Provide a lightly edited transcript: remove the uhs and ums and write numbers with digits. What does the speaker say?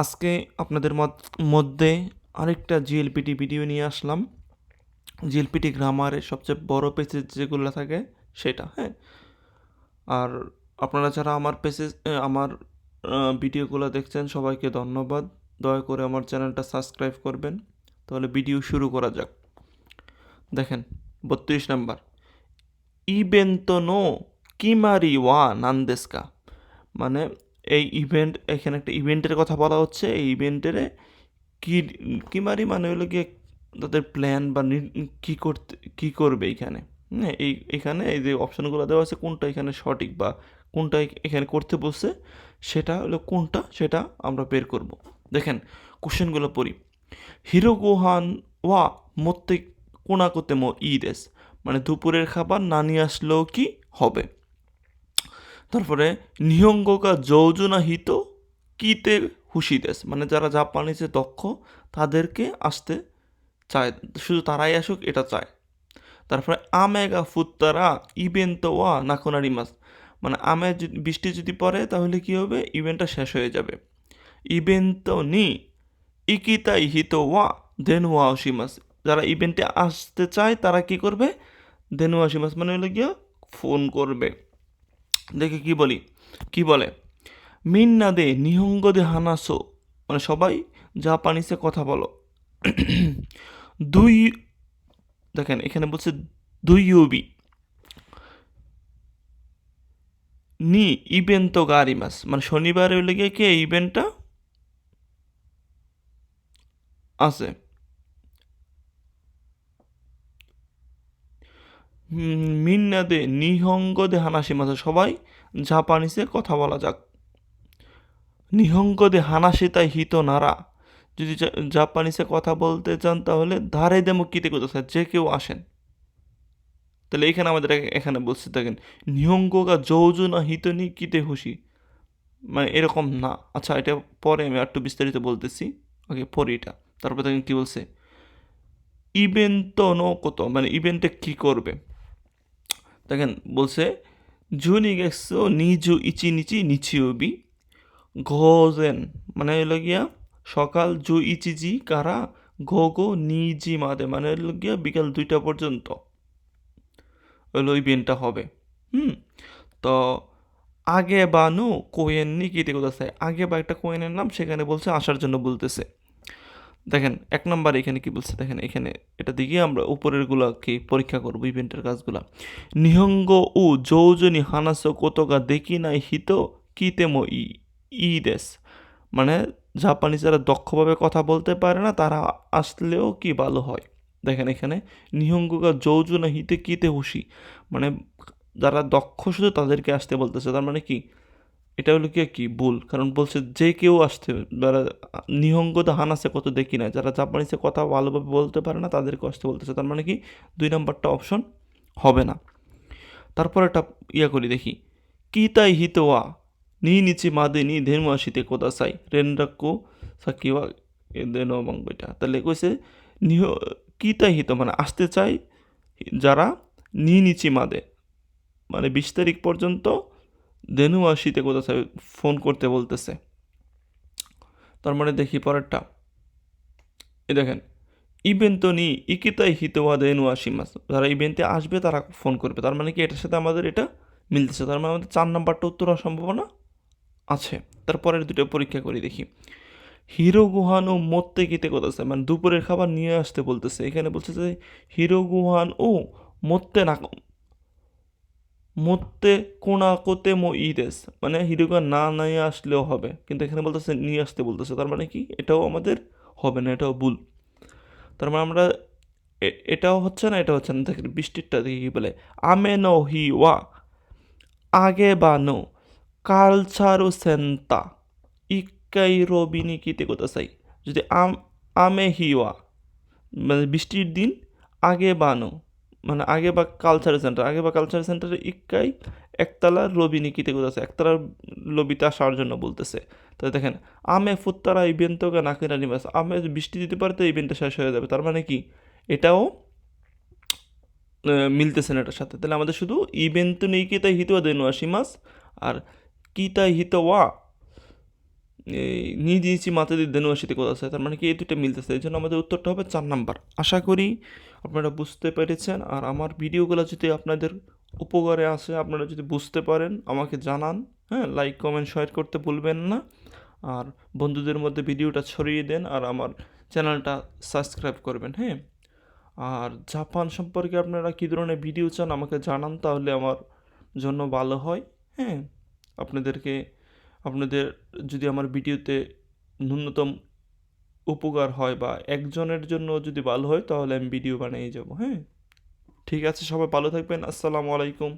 আজকে আপনাদের মধ্যে আরেকটা জিএলপিটি ভিডিও নিয়ে আসলাম। জিএলপিটি গ্রামারের সবচেয়ে বড় পেজে যেগুলো থাকে সেটা, হ্যাঁ। আর আপনারা যারা আমার পেজে আমার ভিডিওগুলো দেখছেন সবাইকে ধন্যবাদ। দয়া করে আমার চ্যানেলটা সাবস্ক্রাইব করবেন। তাহলে ভিডিও শুরু করা যাক। দেখেন 32 নাম্বার, ইবেন্তো নো কিমারি ওয়া নান্দেস্কা। মানে এই ইভেন্ট, এখানে একটা ইভেন্টের কথা বলা হচ্ছে। এই ইভেন্টের কি কিমারি মানে হলো গিয়ে তাদের প্ল্যান বা কি করতে কি করবে এখানে। হ্যাঁ, এখানে এই যে অপশনগুলো দেওয়া আছে কোনটা এখানে সঠিক বা কোনটা এখানে করতে বলছে সেটা হলো কোনটা, সেটা আমরা বের করব। দেখেন কোশ্চেনগুলো পড়ি। হিরোগোহান ওয়া মত্তে কোনাকোতে মো ইদেস, মানে দুপুরের খাবার না নিয়ে আসলেও কি হবে। তারপরে নিহঙ্গকা যৌজনা হিত কিতে হুশিদেস, মানে যারা জাপানিজে দক্ষ তাদেরকে আসতে চায়, শুধু তারাই আসুক এটা চায়। তারপরে আমেগা ফুত্তারা ইভেন্ট ওয়া নাকোনারিমাস, মানে বৃষ্টি যদি পড়ে তাহলে কি হবে, ইভেন্টটা শেষ হয়ে যাবে। ইভেন্ট নি ইকিতাই হিত ওয়া দেনুয়া অসিমাস, যারা ইভেন্টে আসতে চায় তারা কি করবে, দেনুয়া অসিমাস মানে হলো গিয়া ফোন করবে। দেখে কি বলে, মিন্না দে নিহঙ্গ দে হানাসো, মানে সবাই জাপানিসে কথা বলো। দুই, দেখেন এখানে বলছে দুই ইউবি নি ইভেন্ট গারিমাস, মানে শনিবারে হইলে গিয়ে কি ইভেন্টটা আছে। মিন্না দে নিহঙ্গ দে হানাসিমাস, সবাই জাপানিসে কথা বলা যাক। নিহঙ্গ দে হানাসিতাই হিত নারা, যদি জাপানিসে কথা বলতে চান তাহলে ধারে দেমো কিতে করতে, যে কেউ আসেন। তাহলে এখানে আমাদের এখানে বলছে দেখেন, নিহঙ্গা যৌজনা হিতনি কিতে হুশি, মানে এরকম না। আচ্ছা, এটা পরে আমি একটু বিস্তারিত বলতেছি, আগে পরে এটা। তারপর দেখেন কি বলছে, ইভেন্ট নো কত, মানে ইভেন্টে কি করবে। দেখেন বলছে জুনি গেছো নিজু ইচি নিচি নিচিওবি ঘোজেন, মানে হলো গিয়া সকাল জু ইচিজি কারা ঘো গো নিজি মাদে, মানে হলো গিয়া বিকাল 2টা পর্যন্ত হলো ইভেন্টটা হবে। হুম, তো আগে বানু কোয়েন নি কিতে কোথাছে, আগে বা একটা কোয়েনের নাম, সেখানে বলছে আসার জন্য বলতেছে। দেখেন 1 নম্বর এখানে কি বলছে, দেখেন এখানে এটা দিকে আমরা উপরের গুলাকে পরীক্ষা করবো, ইভেন্টের কাজগুলা। নিহঙ্গ ও যৌজনি হানাসো কোতোগা দেখি নাই হিত কিতেমো ই দেশ, মানে জাপানি যারা দক্ষভাবে কথা বলতে পারে না তারা আসলেও কি ভালো হয়। দেখেন এখানে নিহঙ্গা যৌজনা হিতে কিতে হুশি, মানে যারা দক্ষ শুধু তাদেরকে আসতে বলতেছে, তার মানে কি এটা হলো কি ভুল, কারণ বলছে যে কেউ আসতে, যারা নিহঙ্গতে হানাসে কত দেখি না, যারা জাপানিসে কথা ভালোভাবে বলতে পারে না তাদেরকে আসতে বলতেছে, তার মানে কি 2 নম্বরটা অপশন হবে না। তারপর একটা করি দেখি, কি তাই হিতোয়া নি নিচি মাদে নি ধেনু আসিতে কোদাসাই রেনরাক্কু সাকিওয়া দেন বঙ্গটা, তাহলে কইছে নিহ কি তাই হিত, মানে আসতে চাই যারা নি নিচি মাদে, মানে 20 তারিখ পর্যন্ত দেনু আসিতে কোথায় ফোন করতে বলতেছে। তার মানে দেখি পরেরটা, এই দেখেন ইভেন্টও নি ইকিতাই হিতোয়া দেনু আসিমাস, যারা ইভেন্টে আসবে তারা ফোন করবে, তার মানে কি এটার সাথে আমাদের এটা মিলতেছে, তার মানে আমাদের 4 নম্বরটা উত্তর হওয়ার সম্ভাবনা আছে। তারপরের দুটো পরীক্ষা করি দেখি। হিরো গুহান ও মত্তে কিতে কোথাছে, মানে দুপুরের খাবার নিয়ে আসতে বলতেছে। এখানে বলছে যে হিরো গুহান ও মত্তে না মধ্যে কোনাকোতে মো ইদেস, মানে হিরোগা না নিয়ে আসলেও হবে, কিন্তু এখানে বলতেছে নিয়ে আসতে বলতেছে, তার মানে কি এটাও আমাদের হবে না, এটাও ভুল। তার মানে আমরা এটাও হচ্ছে না, এটা হচ্ছে না। দেখেন বৃষ্টিরটা দেখি কি বলে, আমে নো হি ওয়া আগে বা নো কালচারো সেন্তা ইকাই রবিনি কিতে কোথাসাই, যদি আমে হি ওয়া মানে বৃষ্টির দিন আগে বানো, মানে আগে বা কালচার সেন্টার, আগে বা কালচার সেন্টারে ইক্কাই একতলা লবি নিকিতে কোথাছে, একতলার লবিতে আসার জন্য বলতেছে। তো দেখেন আমে ফুত্তারা ইভেন্টকে নাকিনা নিবাস, আমে বৃষ্টি দিতে পারে তো ইভেন্টটা শেষ হয়ে যাবে, তার মানে কি এটাও মিলতেছে না এটার সাথে। তাহলে আমাদের শুধু ইভেন্ট নেই কি তাই হিতোয়া দেন আসিমাস, আর কি তাই হিতোয়া এই নিজি ইচি মাতে দেনু আসিতে কথা আছে, তার মানে কি এই দুটো মিলতেছে, এই জন্য আমাদের উত্তরটা হবে 4 নাম্বার। আশা করি আপনারা বুঝতে পেরেছেন। আর আমার ভিডিওগুলো যদি আপনাদের উপকারে আসে, আপনারা যদি বুঝতে পারেন আমাকে জানান। হ্যাঁ, লাইক কমেন্ট শেয়ার করতে ভুলবেন না। আর বন্ধুদের মধ্যে ভিডিওটা ছড়িয়ে দেন, আর আমার চ্যানেলটা সাবস্ক্রাইব করবেন। হ্যাঁ, আর জাপান সম্পর্কে আপনারা কী ধরনের ভিডিও চান আমাকে জানান, তাহলে আমার জন্য ভালো হয়। হ্যাঁ, আপনাদেরকে আপনাদের যদি আমার ভিডিওতে ন্যূনতম উপকার হয় বা একজনের জন্য যদি ভালো হয়, তাহলে আমি ভিডিও বানিয়ে যাব। হ্যাঁ, ঠিক আছে, সবাই ভালো থাকবেন। আসসালামু আলাইকুম।